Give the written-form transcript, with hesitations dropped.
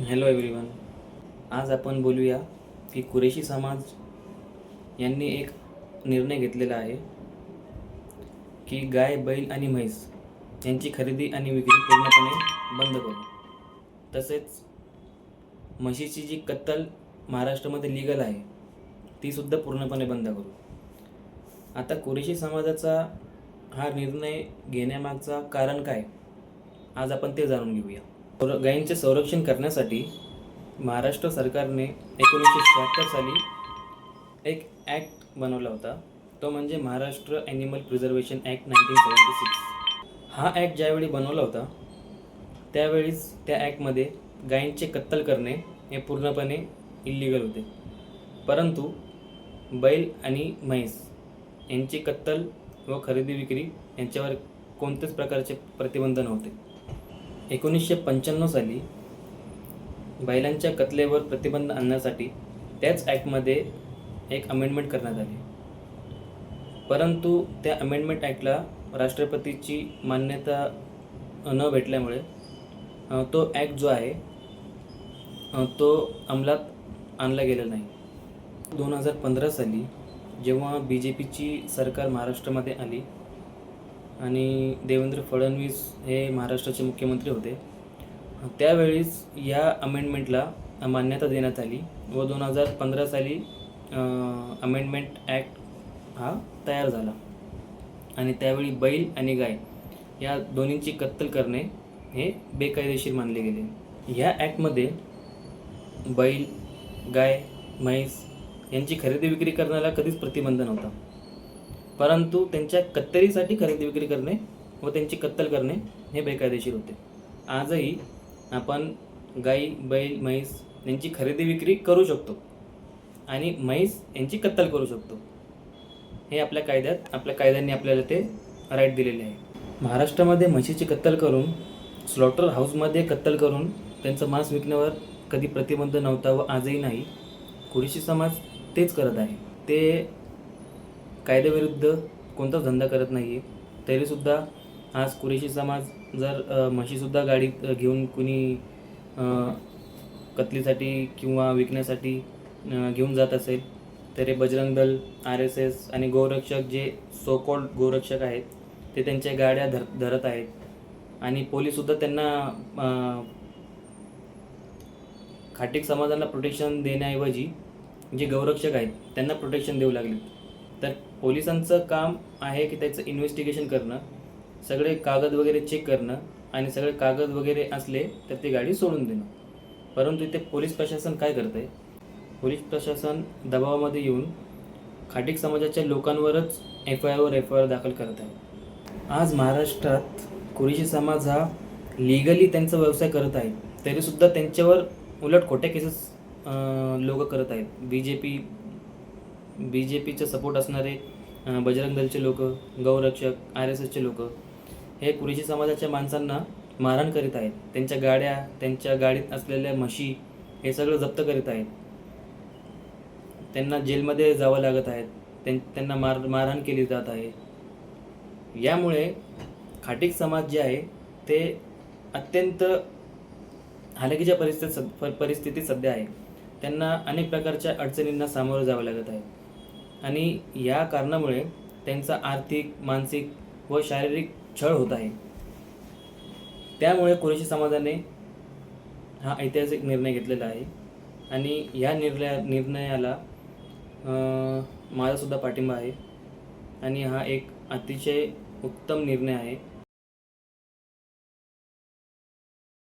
Hello everyone. आज आपण बोलूया की कुरेशी समाज यांनी एक निर्णय घेतलेला आहे की गाय, बैल आणि म्हैस यांची खरेदी आणि विक्री पूर्णपणे बंद करू. तसेच म्हशीची जी कत्तल महाराष्ट्रामध्ये लीगल आहे तीसुद्धा पूर्णपणे बंद करू. आता कुरेशी समाजाचा हा निर्णय घेण्यामागचा कारण काय, आज आपण ते जाणून घेऊया. गायींचे संरक्षण करण्यासाठी महाराष्ट्र सरकारने 1976 साली एक ॲक्ट बनवला होता. तो म्हणजे महाराष्ट्र ॲनिमल प्रिझर्वेशन ॲक्ट 1976. हा ॲक्ट ज्यावेळी बनवला होता त्यावेळीस त्या ॲक्टमध्ये गायींचे कत्तल करणे हे पूर्णपणे इल्लीगल होते. परंतु बैल आणि म्हैस यांची कत्तल व खरेदी विक्री यांच्यावर कोणत्याच प्रकारचे प्रतिबंध नव्हते. 1995 साली बैलांच्या कत्तलेवर प्रतिबंध आणण्यासाठी त्याच ॲक्टमध्ये एक अमेंडमेंट करण्यात आली. परंतु त्या अमेंडमेंट ॲक्टला राष्ट्रपतीची मान्यता न भेटल्यामुळे तो ॲक्ट जो आहे तो अंमलात आणला गेला नाही. 2015 साली जेव्हा BJPची सरकार महाराष्ट्रामध्ये आली आणि देवेंद्र फडणवीस हे महाराष्ट्राचे मुख्यमंत्री होते, त्यावेळीस या अमेंडमेंटला मान्यता देण्यात आली व 2015 साली अमेंडमेंट ॲक्ट हा तयार झाला आणि त्यावेळी बैल आणि गाय या दोन्हींची कत्तल करणे हे बेकायदेशीर मानले गेले. या ॲक्टमध्ये बैल, गाय, म्हैस यांची खरेदी विक्री करण्याला कधीच प्रतिबंध नव्हता. परंतु त्यांच्या कत्तलीसाठी खरेदी विक्री करणे व त्यांची कत्तल करणे हे बेकायदेशीर होते. आजही आपण गाई, बैल, म्हैस यांची खरेदी विक्री करू शकतो आणि म्हैस यांची कत्तल करू शकतो. हे आपल्या कायद्यांनी आपल्याला ते राईट दिलेले आहे. महाराष्ट्रामध्ये म्हशीची कत्तल करून स्लॉटर हाऊसमध्ये कत्तल करून त्यांचं मांस विकण्यावर कधी प्रतिबंध नव्हता व आजही नाही. कुरेशी समाज तेच करत आहे. ते कायद्याविरुद्ध कोणताच धंदा करत नाही आहे. तरीसुद्धा आज कुरेशी समाज जर म्हशीसुद्धा गाडीत घेऊन कुणी कत्तलीसाठी किंवा विकण्यासाठी घेऊन जात असेल तर हे बजरंग दल, RSS आणि गोरक्षक जे सो कॉल्ड गोरक्षक आहेत ते त्यांच्या गाड्या धरत आहेत आणि पोलीससुद्धा त्यांना खाटीक समाजाला प्रोटेक्शन देण्याऐवजी जे गौरक्षक आहेत त्यांना प्रोटेक्शन देऊ लागले. तर पोलिसांचं काम आहे की त्याचं इन्व्हेस्टिगेशन करणं, सगळे कागद वगैरे चेक करणं आणि सगळे कागद वगैरे असले तर ती गाडी सोडून देणं. परंतु इथे पोलीस प्रशासन काय करत आहे? पोलीस प्रशासन दबावामध्ये येऊन खाटीक समाजाच्या लोकांवरच FIR दाखल करत आहे. आज महाराष्ट्रात कुरेशी समाज हा लीगली त्यांचा व्यवसाय करत आहे, तरीसुद्धा त्यांच्यावर उलट खोट्या केसेस लोक करत आहेत. BJPचा सपोर्ट असणारे बजरंग दलचे लोक, गौरक्षक, RSSचे लोक हे कुरेशी समाजाच्या माणसांना मारहाण करीत आहेत. त्यांच्या गाड्या, त्यांच्या गाडीत असलेल्या म्हशी हे सगळं जप्त करीत आहेत. त्यांना जेलमध्ये जावं लागत आहे. त्यांना मारहाण केली जात आहे. यामुळे खाटीक समाज जे आहे ते अत्यंत हालाकीच्या परिस्थितीत सध्या आहे. त्यांना अनेक प्रकारच्या अडचणींना सामोरं जावं लागत आहे आणि या कारणामुळे त्यांचा आर्थिक, मानसिक व शारीरिक छळ होत आहे. त्यामुळे कुरेशी समाजाने हा ऐतिहासिक निर्णय घेतलेला आहे आणि या निर्णयाला माझासुद्धा पाठिंबा आहे आणि हा एक अतिशय उत्तम निर्णय आहे.